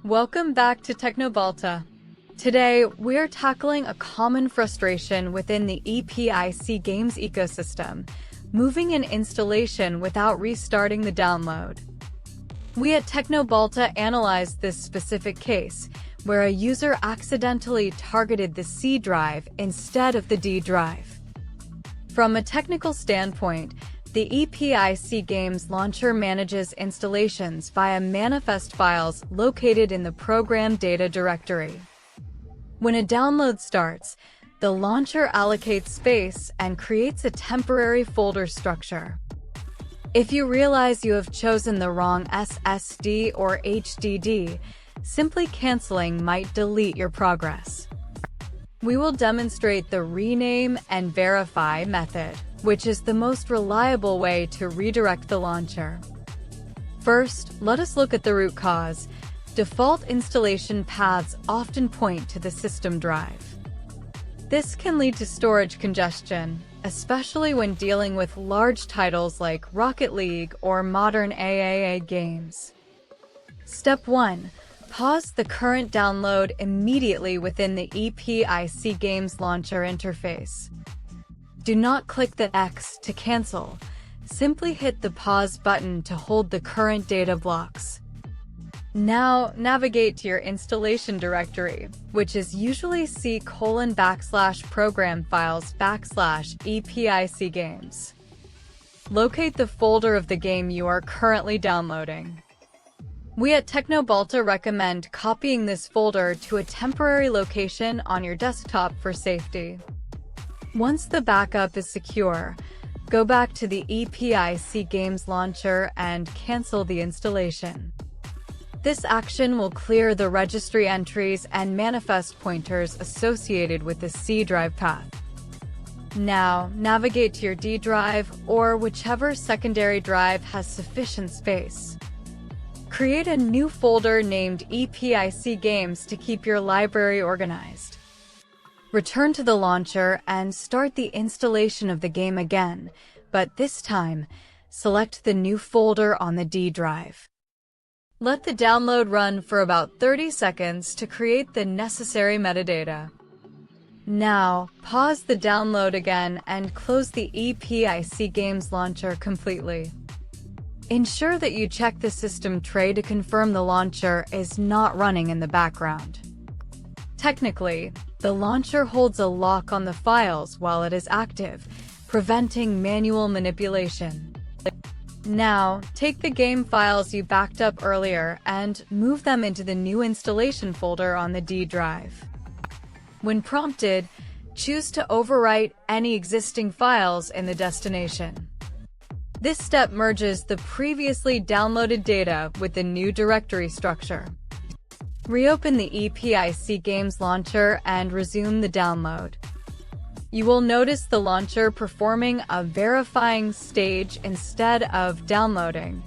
Welcome back to Teknobalta. Today, we're tackling a common frustration within the EPIC games ecosystem, moving an installation without restarting the download. We at Teknobalta analyzed this specific case, where a user accidentally targeted the C drive instead of the D drive. From a technical standpoint, the EPIC Games Launcher manages installations via manifest files located in the ProgramData directory. When a download starts, the launcher allocates space and creates a temporary folder structure. If you realize you have chosen the wrong SSD or HDD, simply canceling might delete your progress. We will demonstrate the rename and verify method, which is the most reliable way to redirect the launcher. First, let us look at the root cause. Default installation paths often point to the system drive. This can lead to storage congestion, especially when dealing with large titles like Rocket League or modern AAA games. Step 1. Pause the current download immediately within the EPIC Games Launcher interface. Do not click the X to cancel. Simply hit the pause button to hold the current data blocks. Now, navigate to your installation directory, which is usually C:\program files\EPIC games. Locate the folder of the game you are currently downloading. We at Teknobalta recommend copying this folder to a temporary location on your desktop for safety. Once the backup is secure, go back to the EPIC Games Launcher and cancel the installation. This action will clear the registry entries and manifest pointers associated with the C drive path. Now, navigate to your D drive or whichever secondary drive has sufficient space. Create a new folder named EPIC Games to keep your library organized. Return to the launcher and start the installation of the game again, but this time, select the new folder on the D drive. Let the download run for about 30 seconds to create the necessary metadata. Now, pause the download again and close the EPIC Games Launcher completely. Ensure that you check the system tray to confirm the launcher is not running in the background. Technically, the launcher holds a lock on the files while it is active, preventing manual manipulation. Now, take the game files you backed up earlier and move them into the new installation folder on the D drive. When prompted, choose to overwrite any existing files in the destination. This step merges the previously downloaded data with the new directory structure. Reopen the EPIC Games Launcher and resume the download. You will notice the launcher performing a verifying stage instead of downloading.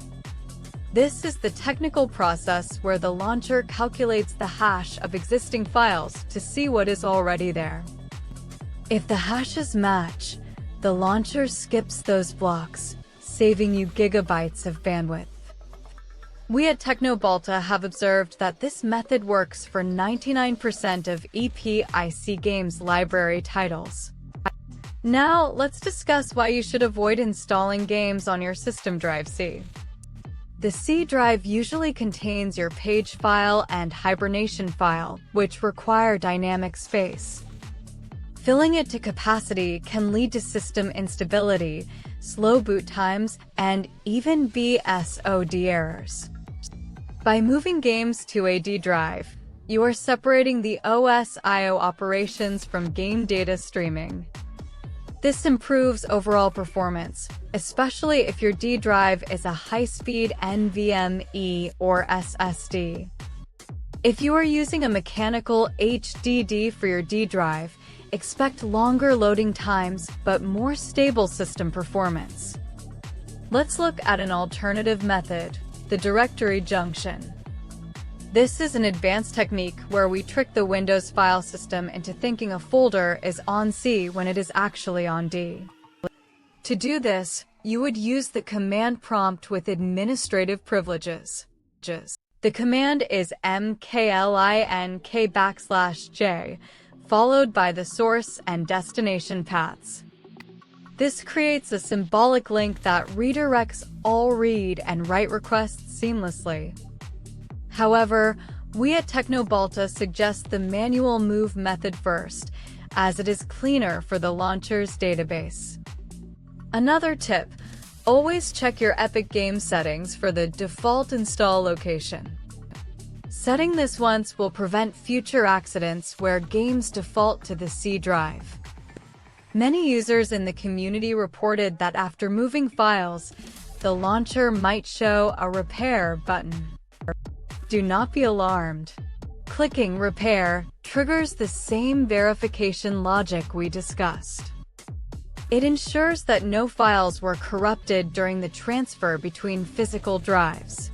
This is the technical process where the launcher calculates the hash of existing files to see what is already there. If the hashes match, the launcher skips those blocks, saving you gigabytes of bandwidth. We at Teknobalta have observed that this method works for 99% of EPIC Games library titles. Now, let's discuss why you should avoid installing games on your system drive C. The C drive usually contains your page file and hibernation file, which require dynamic space. Filling it to capacity can lead to system instability, slow boot times, and even BSOD errors. By moving games to a D drive, you are separating the OS I/O operations from game data streaming. This improves overall performance, especially if your D drive is a high-speed NVMe or SSD. If you are using a mechanical HDD for your D drive, expect longer loading times but more stable system performance. Let's look at an alternative method, the directory junction. This is an advanced technique where we trick the Windows file system into thinking a folder is on C when it is actually on D. To do this, you would use the command prompt with administrative privileges. The command is mklink /j, followed by the source and destination paths. This creates a symbolic link that redirects all read and write requests seamlessly. However, we at Teknobalta suggest the manual move method first, as it is cleaner for the launcher's database. Another tip: always check your Epic Games settings for the default install location. Setting this once will prevent future accidents where games default to the C drive. Many users in the community reported that after moving files, the launcher might show a repair button. Do not be alarmed. Clicking Repair triggers the same verification logic we discussed. It ensures that no files were corrupted during the transfer between physical drives.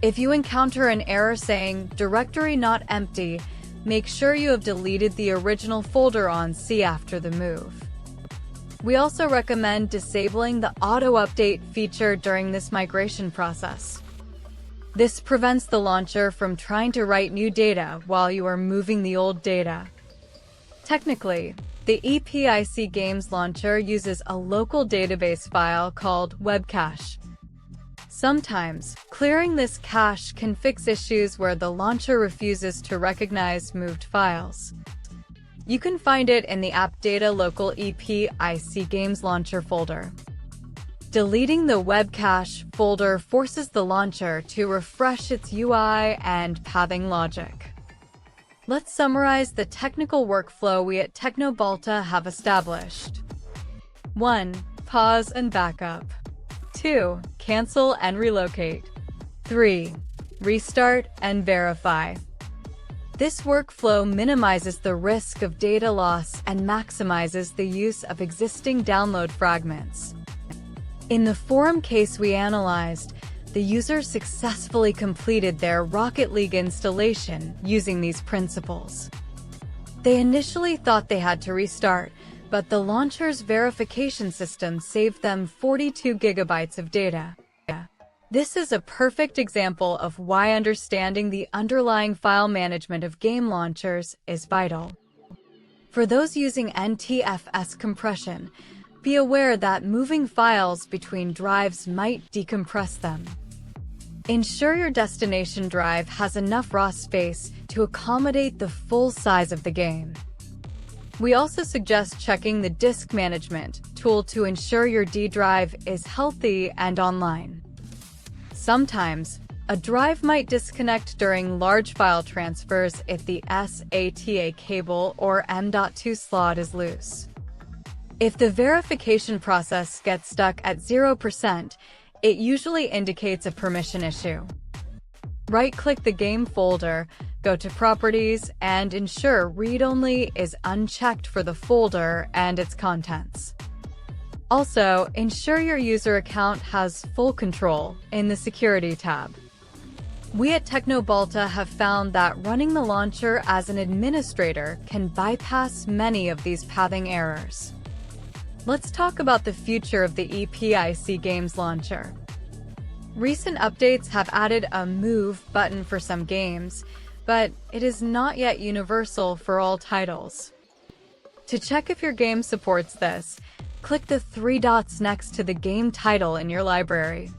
If you encounter an error saying "directory not empty," make sure you have deleted the original folder on C after the move. We also recommend disabling the auto-update feature during this migration process. This prevents the launcher from trying to write new data while you are moving the old data. Technically, the EPIC Games Launcher uses a local database file called WebCache. Sometimes, clearing this cache can fix issues where the launcher refuses to recognize moved files. You can find it in the App Data Local EPIC Games Launcher folder. Deleting the WebCache folder forces the launcher to refresh its UI and pathing logic. Let's summarize the technical workflow we at Teknobalta have established. 1. Pause and backup. 2. Cancel and relocate. 3. Restart and verify. This workflow minimizes the risk of data loss and maximizes the use of existing download fragments. In the forum case we analyzed, the user successfully completed their Rocket League installation using these principles. They initially thought they had to restart, but the launcher's verification system saved them 42 gigabytes of data. This is a perfect example of why understanding the underlying file management of game launchers is vital. For those using NTFS compression, be aware that moving files between drives might decompress them. Ensure your destination drive has enough raw space to accommodate the full size of the game. We also suggest checking the disk management tool to ensure your D drive is healthy and online. Sometimes, a drive might disconnect during large file transfers if the SATA cable or M.2 slot is loose. If the verification process gets stuck at 0%, it usually indicates a permission issue. Right-click the game folder, go to Properties, and ensure Read-Only is unchecked for the folder and its contents. Also, ensure your user account has full control in the Security tab. We at Teknobalta have found that running the launcher as an administrator can bypass many of these pathing errors. Let's talk about the future of the EPIC Games Launcher. Recent updates have added a Move button for some games, but it is not yet universal for all titles. To check if your game supports this, click the 3 dots next to the game title in your library.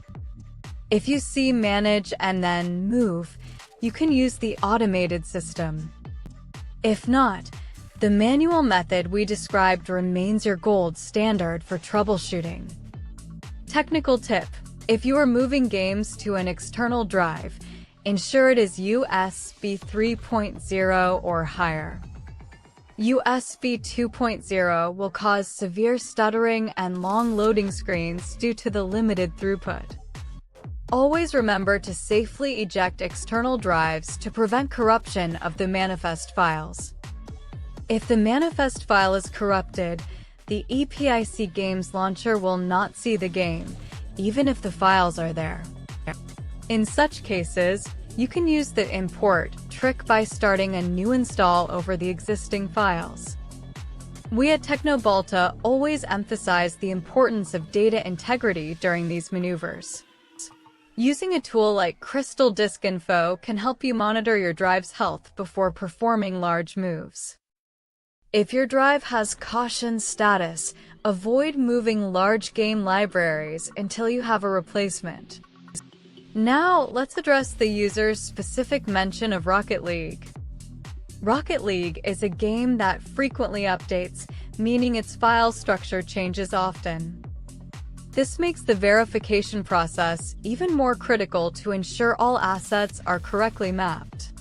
If you see Manage and then Move, you can use the automated system. If not, the manual method we described remains your gold standard for troubleshooting. Technical tip: if you are moving games to an external drive, ensure it is USB 3.0 or higher. USB 2.0 will cause severe stuttering and long loading screens due to the limited throughput. Always remember to safely eject external drives to prevent corruption of the manifest files. If the manifest file is corrupted, the EPIC Games Launcher will not see the game, even if the files are there. In such cases, you can use the import trick by starting a new install over the existing files. We at Teknobalta always emphasize the importance of data integrity during these maneuvers. Using a tool like Crystal Disk Info can help you monitor your drive's health before performing large moves. If your drive has caution status, avoid moving large game libraries until you have a replacement. Now, let's address the user's specific mention of Rocket League. Rocket League is a game that frequently updates, meaning its file structure changes often. This makes the verification process even more critical to ensure all assets are correctly mapped.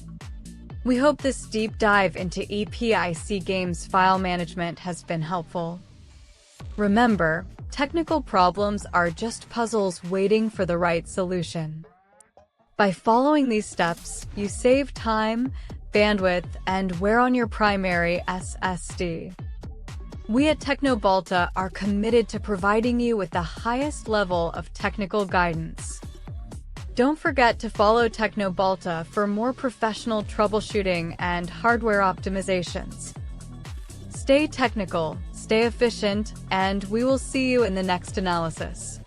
We hope this deep dive into EPIC Games file management has been helpful. Remember, technical problems are just puzzles waiting for the right solution. By following these steps, you save time, bandwidth, and wear on your primary SSD. We at Teknobalta are committed to providing you with the highest level of technical guidance. Don't forget to follow Teknobalta for more professional troubleshooting and hardware optimizations. Stay technical, stay efficient, and we will see you in the next analysis.